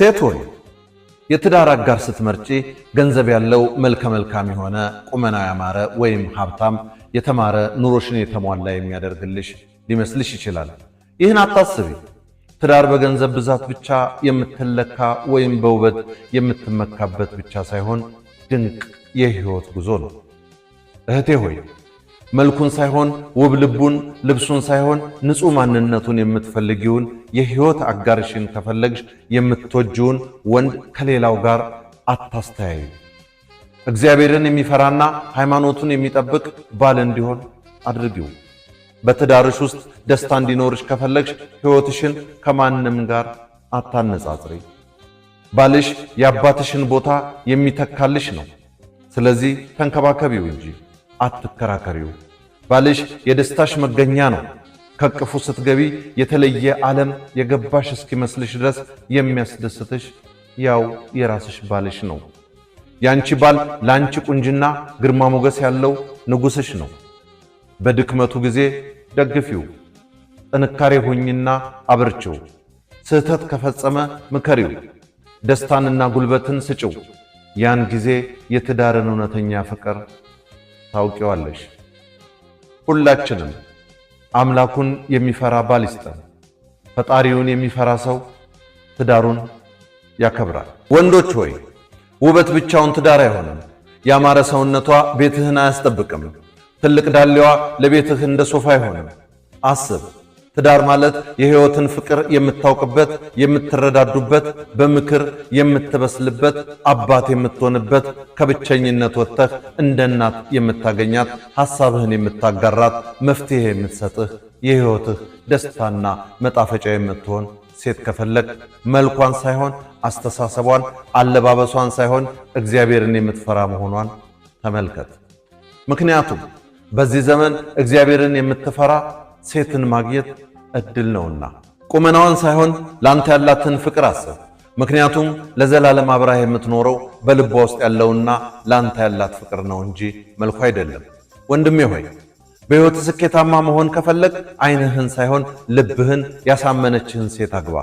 ሴት ሆይ የትዳር አጋር ስትመርጪ ገንዘብ ያለው መልከ መልካም የሆነ ቁመና ያማረ ወይም ሀብታም የተማረ ኑሮሽን የተሟላ የሚያደርግልሽ ሊመስልሽ ይችላል። ይህን አታስቢ። ትዳር በገንዘብ ብዛት ብቻ የምትለካ ወይም በውበት የምትመካበት ብቻ ሳይሆን ድንቅ የህይወት ጉዞ ነው። እህቴ ሆይ መልኩን ሳይሆን ውብ ልቡን፣ ልብሱን ሳይሆን ንጹህ ማንነቱን የምትፈልጊውን የህይወት አጋርሽን ከፈለግሽ የምትወጂውን ወንድ ከሌላው ጋር አታስተያዩ። እግዚአብሔርን የሚፈራና ሃይማኖቱን የሚጠብቅ ባል እንዲሆን አድርጊው። በትዳርሽ ውስጥ ደስታ እንዲኖርሽ ከፈለግሽ ህይወትሽን ከማንም ጋር አታነጻጽሪ። ባልሽ የአባትሽን ቦታ የሚተካልሽ ነው። ስለዚህ ተንከባከቢው እንጂ አትከራከሪው። ባልሽ የደስታሽ መገኛ ነው። ከቅፉ ስትገቢ የተለየ ዓለም የገባሽ እስኪመስልሽ ድረስ የሚያስደስትሽ ያው የራስሽ ባልሽ ነው። ያንቺ ባል ላንቺ ቁንጅና ግርማ ሞገስ ያለው ንጉስሽ ነው። በድክመቱ ጊዜ ደግፊው፣ ጥንካሬ ሁኝና አብርቺው። ስህተት ከፈጸመ ምከሪው፣ ደስታንና ጉልበትን ስጪው። ያን ጊዜ የትዳርን እውነተኛ ፍቅር ታውቂዋለሽ። ሁላችንም አምላኩን የሚፈራ ባል ይስጠን። ፈጣሪውን የሚፈራ ሰው ትዳሩን ያከብራል። ወንዶች ሆይ ውበት ብቻውን ትዳር አይሆንም። ያማረ ሰውነቷ ቤትህን አያስጠብቅም። ትልቅ ዳሌዋ ለቤትህ እንደ ሶፋ አይሆንም። አስብ፣ ትዳር ማለት የህይወትን ፍቅር የምታውቅበት፣ የምትረዳዱበት፣ በምክር የምትበስልበት፣ አባት የምትሆንበት፣ ከብቸኝነት ወጥተህ እንደ እናት የምታገኛት፣ ሐሳብህን የምታጋራት፣ መፍትሄ የምትሰጥህ፣ የህይወትህ ደስታና መጣፈጫ የምትሆን ሴት ከፈለግ መልኳን ሳይሆን አስተሳሰቧን፣ አለባበሷን ሳይሆን እግዚአብሔርን የምትፈራ መሆኗን ተመልከት። ምክንያቱም በዚህ ዘመን እግዚአብሔርን የምትፈራ ሴትን ማግኘት እድል ነውና። ቁመናዋን ሳይሆን ላንተ ያላትን ፍቅር አስብ። ምክንያቱም ለዘላለም አብራህ የምትኖረው በልቧ ውስጥ ያለውና ላንተ ያላት ፍቅር ነው እንጂ መልኩ አይደለም። ወንድሜ ሆይ በሕይወት ስኬታማ መሆን ከፈለግ ዓይንህን ሳይሆን ልብህን ያሳመነችህን ሴት አግባ።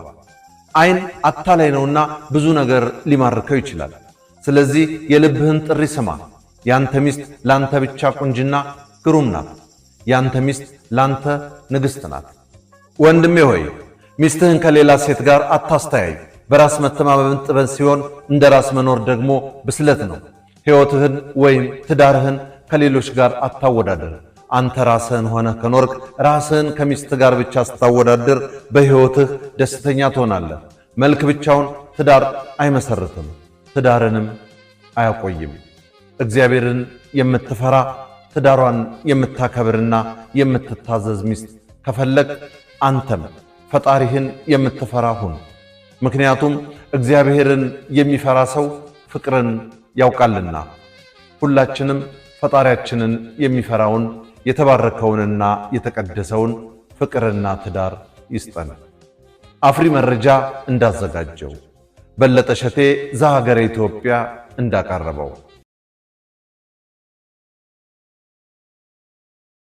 ዓይን አታላይ ነውና ብዙ ነገር ሊማርከው ይችላል። ስለዚህ የልብህን ጥሪ ስማ። ያንተ ሚስት ላንተ ብቻ ቁንጅና ግሩም ናት። ያንተ ሚስት ላንተ ንግሥት ናት። ወንድሜ ሆይ ሚስትህን ከሌላ ሴት ጋር አታስተያይ። በራስ መተማመን ጥበብ ሲሆን እንደ ራስ መኖር ደግሞ ብስለት ነው። ሕይወትህን ወይም ትዳርህን ከሌሎች ጋር አታወዳደር። አንተ ራስህን ሆነህ ከኖርክ ራስህን ከሚስት ጋር ብቻ ስታወዳድር በሕይወትህ ደስተኛ ትሆናለህ። መልክ ብቻውን ትዳር አይመሰርትም፣ ትዳርንም አያቆይም። እግዚአብሔርን የምትፈራ ትዳሯን የምታከብርና የምትታዘዝ ሚስት ከፈለግ አንተም ፈጣሪህን የምትፈራ ሁን። ምክንያቱም እግዚአብሔርን የሚፈራ ሰው ፍቅርን ያውቃልና። ሁላችንም ፈጣሪያችንን የሚፈራውን የተባረከውንና የተቀደሰውን ፍቅርና ትዳር ይስጠን። አፍሪ መረጃ እንዳዘጋጀው፣ በለጠ ሸቴ ዘሀገረ ኢትዮጵያ እንዳቀረበው